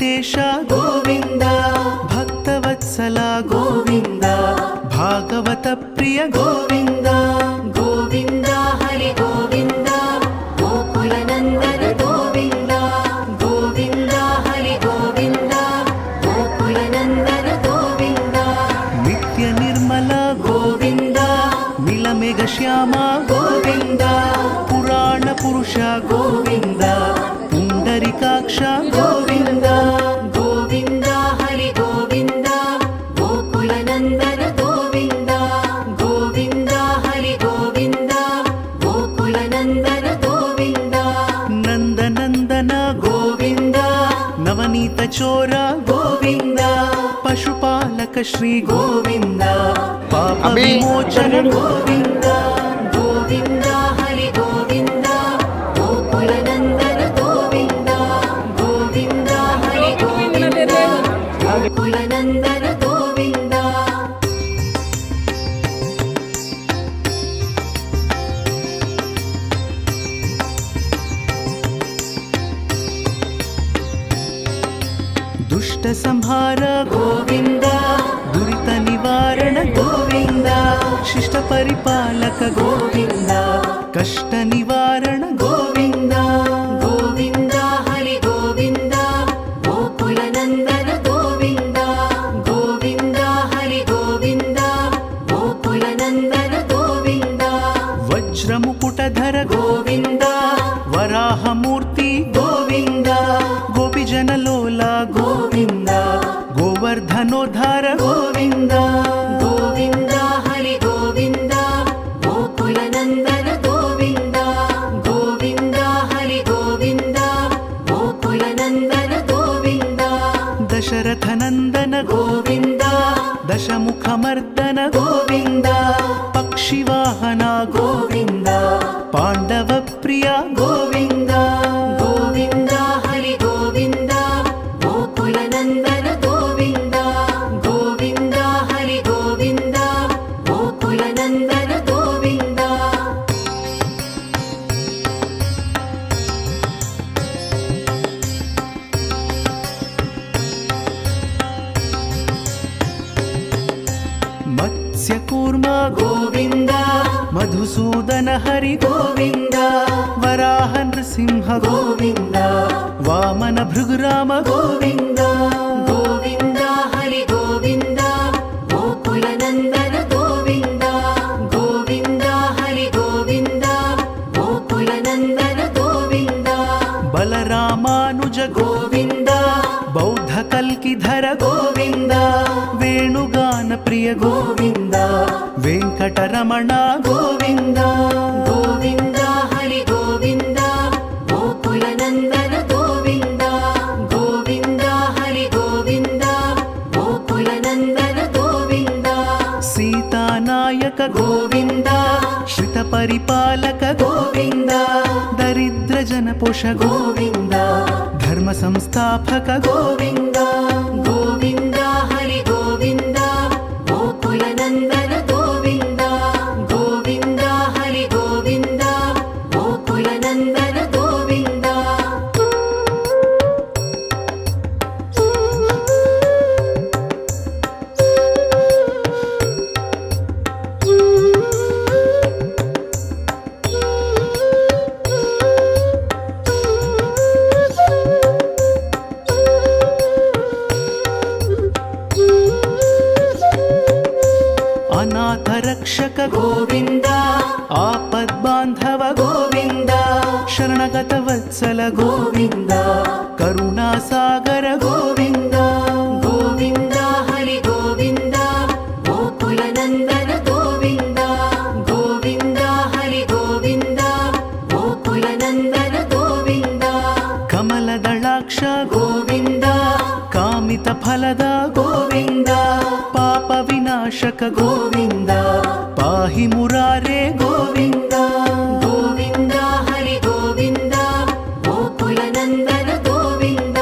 ವೆಂಕಟೇಶ ಗೋವಿಂದ, ಭಕ್ತವತ್ಸಲ ಗೋವಿಂದ, ಭಾಗವತ ಪ್ರಿಯ ಗೋವಿಂದ. ಗೋವಿಂದ ಹರಿ ಗೋವಿಂದ ಗೋಕುಲ ನಂದನ ಗೋವಿಂದ. ಗೋವಿಂದ ಹರಿ ಗೋವಿಂದ ಗೋಕುಲ ನಂದನ ಗೋವಿಂದ. ನಿತ್ಯ ನಿರ್ಮಲ ಗೋವಿಂದ, ನೀಲಮೇಘ ಶ್ಯಾಮ ಗೋವಿಂದ, ಪುರಾಣ ಪುರುಷ ಗೋವಿಂದ, ಪುಂಡರಿಕಾಕ್ಷ ಗೋವಿಂದ. ಗೋವಿಂದ ಹರಿ ಗೋವಿಂದ ಗೋಕುಲ ನಂದನ ಗೋವಿಂದ. ಗೋವಿಂದ ಹರಿ ಗೋವಿಂದ ಗೋಕುಲ ನಂದನ ಗೋವಿಂದ. ನಂದನಂದನ ಗೋವಿಂದ, ನವನೀತ ಚೋರ ಗೋವಿಂದ, ಪಶುಪಾಲಕ ಶ್ರೀ ಗೋವಿಂದ, ಪಾಪ ವಿಮೋಚನ ಗೋವಿಂದ. ಗೋವಿಂದ ಹರಿ ಗೋವಿಂದ ಗೋಕುಲ ನಂದನ ಗೋವಿಂದ. ಗೋವಿಂದ ಹರಿ ಗೋವಿಂದ ಗೋಕುಲ ನಂದನ ಗೋವಿಂದ. ದುಷ್ಟ ಸಂಹಾರ ಗೋವಿಂದ ದುರಿತ ನಿವಾರಣ ಗೋವಿಂದ, ಶಿಷ್ಟ ಪರಿಪಾಲಕ ಗೋವಿಂದ, ಕಷ್ಟ ನಿವಾರಣ ಗೋವಿಂದ. ಗೋವಿಂದ ಹರಿ ಗೋವಿಂದ ಗೋಕುಲ ನಂದನ ಗೋವಿಂದ. ಗೋವಿಂದ ಹರಿ ಗೋವಿಂದ ಗೋಕುಲ ನಂದನ ಗೋವಿಂದ. ವಜ್ರ ಮುಕುಟಧರ ಗೋವಿಂದ ವರಾಹ ಮೂರ್ತಿ ಗೋವಿಂದ, ಗೋಪಿಜನ ಲೋಲ ಗೋವಿಂದ, ಗೋವರ್ಧನೋದ್ಧಾರ ಗೋವಿಂದ. ಗೋವಿಂದ ಹರಿ ಗೋವಿಂದ ಗೋಕುಲ ನಂದನ ಗೋವಿಂದ. ಗೋವಿಂದ ಹರಿ ಗೋವಿಂದ ಗೋಕುಲ ನಂದನ ಗೋವಿಂದ. ದಶರಥ ನಂದನ ಗೋವಿಂದ ದಶಮುಖ ಮರ್ದನ ಗೋವಿಂದ, ಪಕ್ಷಿವಾಹನ ಗೋವಿಂದ, ಪಾಂಡವ ಪ್ರಿಯ ಗೋವಿಂದ. ಗೋವಿಂದ ಹರಿ ಗೋವಿಂದ ಗೋಕುಲ ನಂದನ ಗೋವಿಂದ. ಗೋವಿಂದ ಹರಿ ಗೋವಿಂದ ಗೋಕುಲ ನಂದನ ಗೋವಿಂದ. ಮತ್ಸ್ಯ ಕೂರ್ಮ ಗೋವಿಂದ ಮಧುಸೂದನ ಹರಿ ಗೋವಿಂದ. ವರಾಹ ನೃಸಿಂಹ ಗೋವಿಂದ ವಾಮನ ಭೃಗುರಾಮ ಗೋವಿಂದ. ಗೋವಿಂದ ಹರಿ ಗೋವಿಂದ ಗೋಕುಲ ನಂದನ ಗೋವಿಂದ. ಗೋವಿಂದ ಹರಿ ಗೋವಿಂದ ಗೋಕುಲ ನಂದನ ಗೋವಿಂದ. ಬಲರಾಮಾನುಜ ಗೋವಿಂದ ಬೌದ್ಧ ಕಲ್ಕಿಧರ ಗೋವಿಂದ. ವೇಣುಗಾನ ಪ್ರಿಯ ಗೋವಿಂದ ವೆಂಕಟರಮಣ ಗೋವಿಂದ. ಗೋವಿಂದ ಹರಿ ಗೋವಿಂದ ಗೋಕುಲ ನಂದನ ಗೋವಿಂದ. ಗೋವಿಂದ ಹರಿ ಗೋವಿಂದ ಗೋಕುಲ ನಂದನ ಗೋವಿಂದ. ಸೀತಾನಾಯಕ ಗೋವಿಂದ ಶ್ರಿತ ಪರಿಪಾಲಕ ಗೋವಿಂದ. ದರಿದ್ರ ಜನಪೋಷ ಗೋವಿಂದ ಧರ್ಮ ಸಂಸ್ಥಾಪಕ ಗೋವಿಂದ. ಗೋವಿಂದ ಹರಿ ಗೋವಿಂದ ಗೋಕುಲ ನಂದನ ಗೋವಿಂದ. ಗೋವಿಂದ ಹರಿ ಗೋವಿಂದ ಗೋಕುಲ ನಂದನ ಗೋವಿಂದ. ಅನಾಥ ರಕ್ಷಕ ಗೋವಿಂದ ಆಪದ್ ಬಾಂಧವ ಗೋವಿಂದ. ಶರಣಗತ ವತ್ಸಲ ಗೋವಿಂದ ಕರುಣಾ ಸಾಗರ ಗೋವಿಂದ. ಗೋವಿಂದ ಹರಿ ಗೋವಿಂದ ಗೋಕುಲ ನಂದನ ಗೋವಿಂದ. ಗೋವಿಂದ ಹರಿ ಗೋವಿಂದ ಗೋಕುಲ ನಂದನ ಗೋವಿಂದ. ಕಮಲದಳಾಕ್ಷ ಗೋವಿಂದ ಕಾಮಿತ ಫಲದ ಗೋವಿಂದ. ಪಾಪ ವಿನಾಶಕ ಗೋವಿಂದ ಪಾಹಿ ಮುರಾರೇ ಗೋವಿಂದ. ಗೋವಿಂದ ಹರಿ ಗೋವಿಂದ ಗೋಕುಲ ನಂದನ ಗೋವಿಂದ.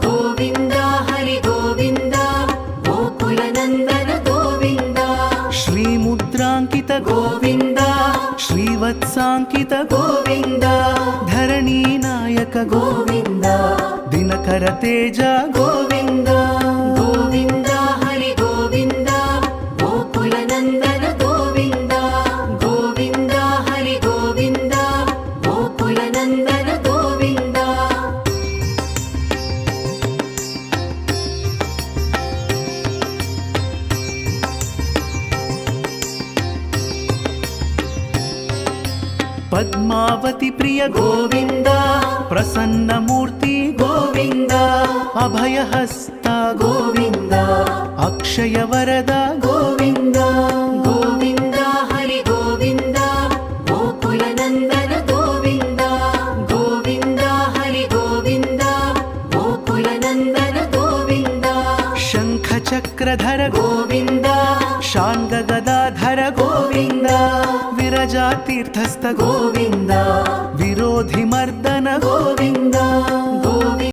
ಗೋವಿಂದ ಹರಿ ಗೋವಿಂದ ಗೋಕುಲ ನಂದನ ಗೋವಿಂದ. ಶ್ರೀ ಮುದ್ರಾಂಕಿತ ಗೋವಿಂದ ಶ್ರೀವತ್ಸಾಂಕಿತ ಗೋವಿಂದ. ಧರಣಿ ನಾಯಕ ಗೋವಿಂದ ದಿನಕರ ಶ್ರೀಧರ ತೇಜ ಗೋವಿಂದ ಗೋವಿಂದ ಹರಿ ಗೋವಿಂದ ಗೋಕುಲನಂದನ ಗೋವಿಂದ ಗೋವಿಂದ ಹರಿ ಗೋವಿಂದ ಗೋಕುಲನಂದನ ಗೋವಿಂದ ಪದ್ಮಾವತಿ ಪ್ರಿಯ ಗೋವಿಂದ ಪ್ರಸನ್ನ ಮೂರ್ತಿ ಗೋವಿಂದ ಅಭಯಹಸ್ತ ಗೋವಿಂದ ಅಕ್ಷಯ ವರದ ಗೋವಿಂದ ಗೋವಿಂದ ಹರಿ ಗೋವಿಂದ ಗೋಕುಲನಂದನ ಗೋವಿಂದ ಗೋವಿಂದ ಹರಿ ಗೋವಿಂದ ಗೋಕುಲನಂದನ ಗೋವಿಂದ ಶಂಖ ಚಕ್ರಧರ ಗೋವಿಂದ ಶಾಂಗ ಗದಾಧರ ಗೋವಿಂದ ವಿರಜಾ ತೀರ್ಥಸ್ಥ ಗೋವಿಂದ ವಿರೋಧಿ ಮರ್ದನ ಗೋವಿಂದ